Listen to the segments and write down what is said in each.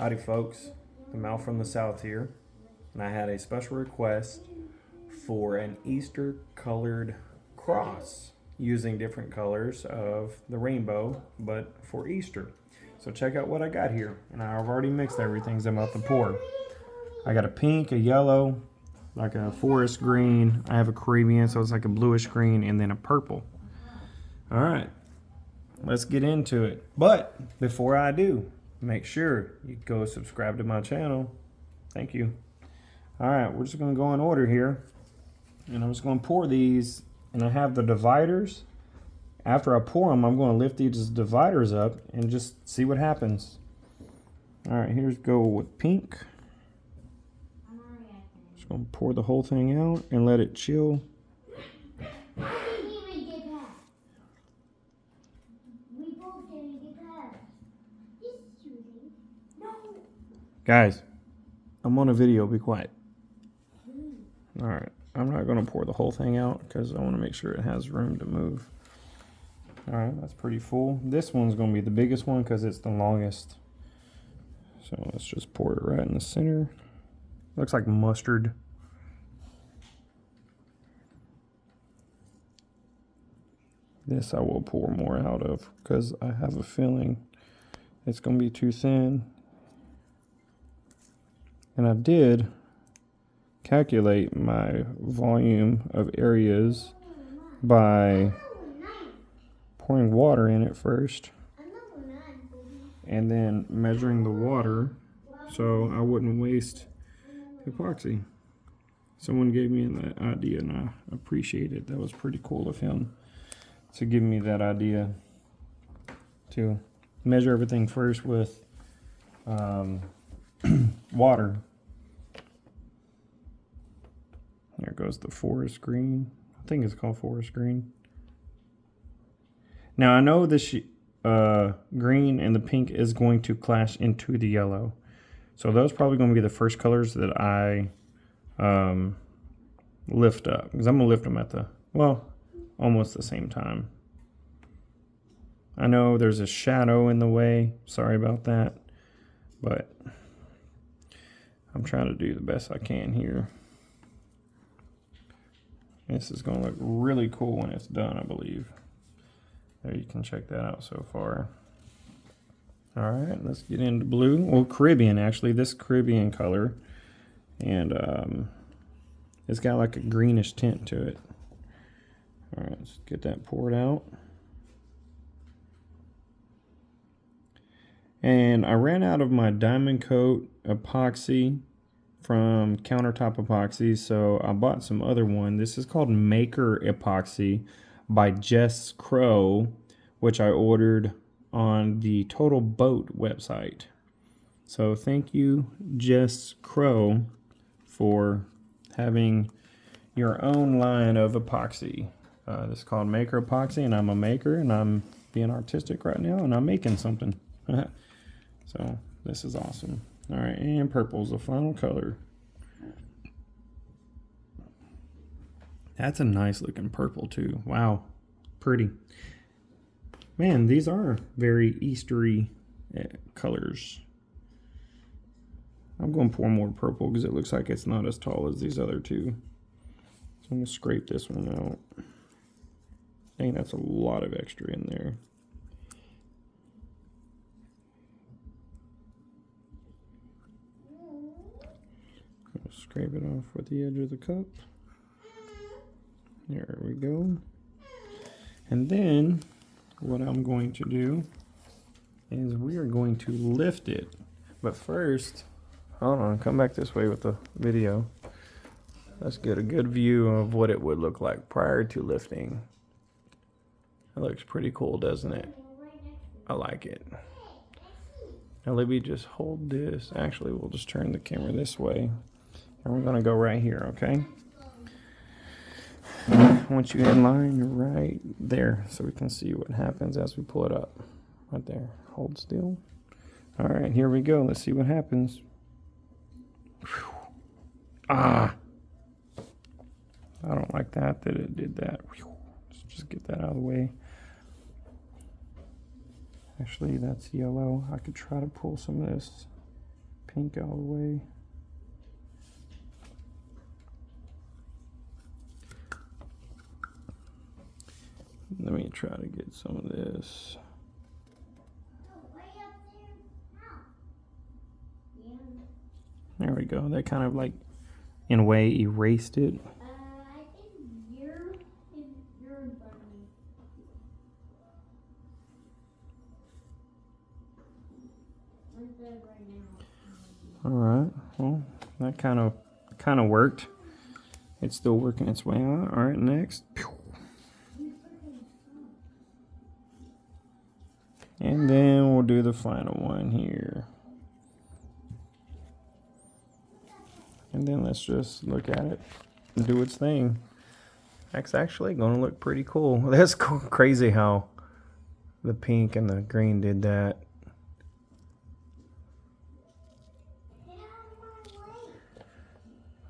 Howdy folks, the Mal from the South here, and I had a special request for an Easter colored cross using different colors of the rainbow, but for Easter. So check out what I got here, and I've already mixed everything, so I'm about to pour. I got a pink, a yellow, like a forest green, I have a Caribbean, so it's like a bluish green, and then a purple. Alright, let's get into it. But before I do, make sure you go subscribe to my channel. Thank you. Alright, we're just going to go in order here. And I'm just going to pour these. And I have the dividers. After I pour them, I'm going to lift these dividers up and just see what happens. Alright, here's go with pink. Just going to pour the whole thing out and let it chill. Guys, I'm on a video, be quiet. Alright, I'm not going to pour the whole thing out because I want to make sure it has room to move. Alright, that's pretty full. This one's going to be the biggest one because it's the longest. So let's just pour it right in the center. Looks like mustard. This I will pour more out of because I have a feeling it's going to be too thin. And I did calculate my volume of areas by pouring water in it first and then measuring the water so I wouldn't waste epoxy. Someone gave me that idea and I appreciate it. That was pretty cool of him to give me that idea to measure everything first with water. There goes the forest green. I think it's called forest green. Now I know this green and the pink is going to clash into the yellow. So those are probably going to be the first colors that I lift up. Because I'm going to lift them at the, well, almost the same time. I know there's a shadow in the way. Sorry about that. But I'm trying to do the best I can here. This is going to look really cool when it's done, I believe. There, you can check that out so far. All right, let's get into blue. Well, Caribbean, actually, this Caribbean color. And it's got like a greenish tint to it. All right, let's get that poured out. And I ran out of my Diamond Coat epoxy from Countertop Epoxy, so I bought some other one. This is called Maker Epoxy by Jess Crow, which I ordered on the Total Boat website. So thank you, Jess Crow, for having your own line of epoxy. This is called Maker Epoxy, and I'm a maker, and I'm being artistic right now, and I'm making something. So this is awesome. All right, and purple's the final color. That's a nice looking purple too. Wow, pretty. Man, these are very Eastery colors. I'm going to pour more purple because it looks like it's not as tall as these other two. So I'm going to scrape this one out. Dang, that's a lot of extra in there. Scrape it off with the edge of the cup. There we go. And then what I'm going to do is we are going to lift it. But first, hold on, come back this way with the video. Let's get a good view of what it would look like prior to lifting. It looks pretty cool, doesn't it? I like it. Now let me just hold this. Actually, we'll just turn the camera this way. And we're going to go right here, okay? Once you in line, you're right there. So we can see what happens as we pull it up. Right there. Hold still. All right, here we go. Let's see what happens. Whew. Ah! I don't like that it did that. Whew. Let's just get that out of the way. Actually, that's yellow. I could try to pull some of this pink all the way. Let me try to get some of this. There we go. That kind of like, in a way, erased it. I think you're in front of me. I'm dead right now. All right. Well, that kind of worked. It's still working its way out. All right, next. And then we'll do the final one here. And then let's just look at it and do its thing. That's actually going to look pretty cool. That's crazy how the pink and the green did that.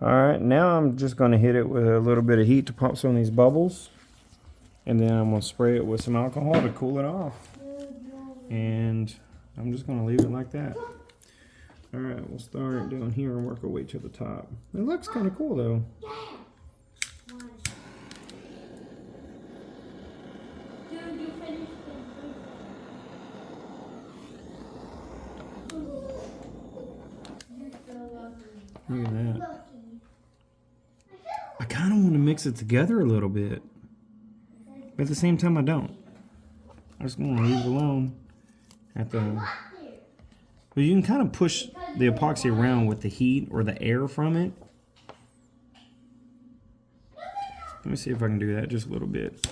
Alright, now I'm just going to hit it with a little bit of heat to pop some of these bubbles. And then I'm going to spray it with some alcohol to cool it off. And I'm just going to leave it like that. Alright, we'll start down here and work our way to the top. It looks kind of cool though. Look at that. I kind of want to mix it together a little bit. But at the same time I don't. I'm just going to leave it alone. But you can kind of push the epoxy around with the heat or the air from it. Let me see if I can do that just a little bit.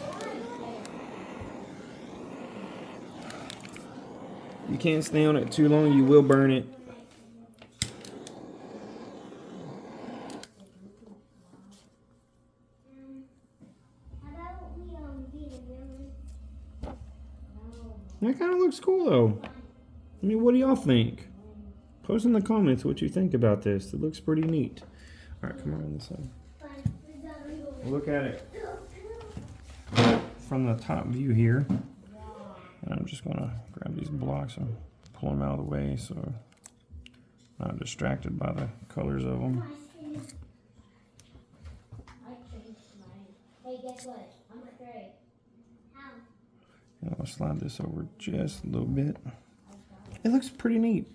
You can't stay on it too long, you will burn it. That kind of looks cool though. I mean, what do y'all think? Post in the comments what you think about this. It looks pretty neat. All right, come around this side. Look at it from the top view here. And I'm just gonna grab these blocks and pull them out of the way so I'm not distracted by the colors of them. Hey, guess what? I'm straight. And I'll slide this over just a little bit. It looks pretty neat.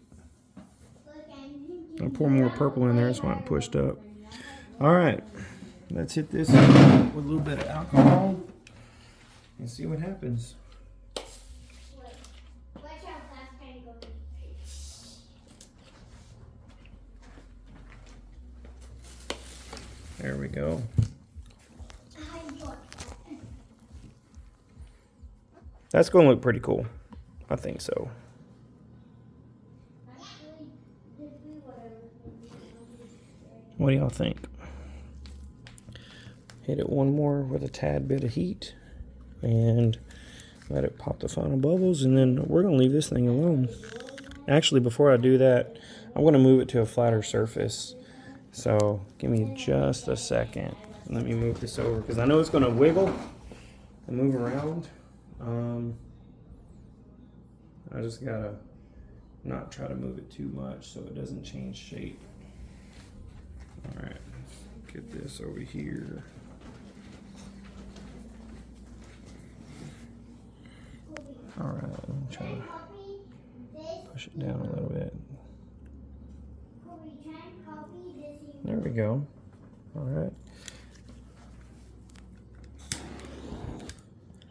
I'll pour more purple in there, that's why it pushed up. Alright, let's hit this with a little bit of alcohol and see what happens. There we go. That's going to look pretty cool. I think so. What do y'all think? Hit it one more with a tad bit of heat and let it pop the final bubbles, and then we're going to leave this thing alone. Actually, before I do that, I'm going to move it to a flatter surface. So give me just a second. Let me move this over because I know it's going to wiggle and move around. I just got to not try to move it too much so it doesn't change shape. All right, let's get this over here. All right, let me try to push it down a little bit. There we go. All right.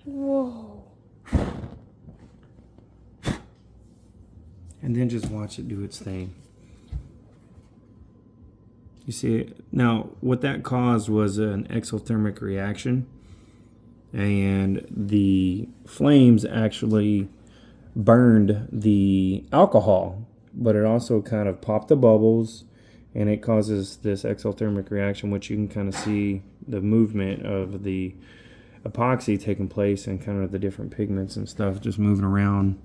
Whoa. And then just watch it do its thing. You see, now what that caused was an exothermic reaction, and the flames actually burned the alcohol, but it also kind of popped the bubbles, and it causes this exothermic reaction, which you can kind of see the movement of the epoxy taking place and kind of the different pigments and stuff just moving around.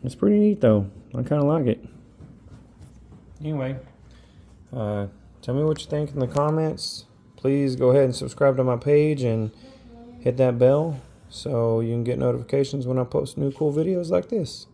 It's pretty neat though. I kind of like it. Anyway, tell me what you think in the comments. Please go ahead and subscribe to my page and hit that bell so you can get notifications when I post new cool videos like this.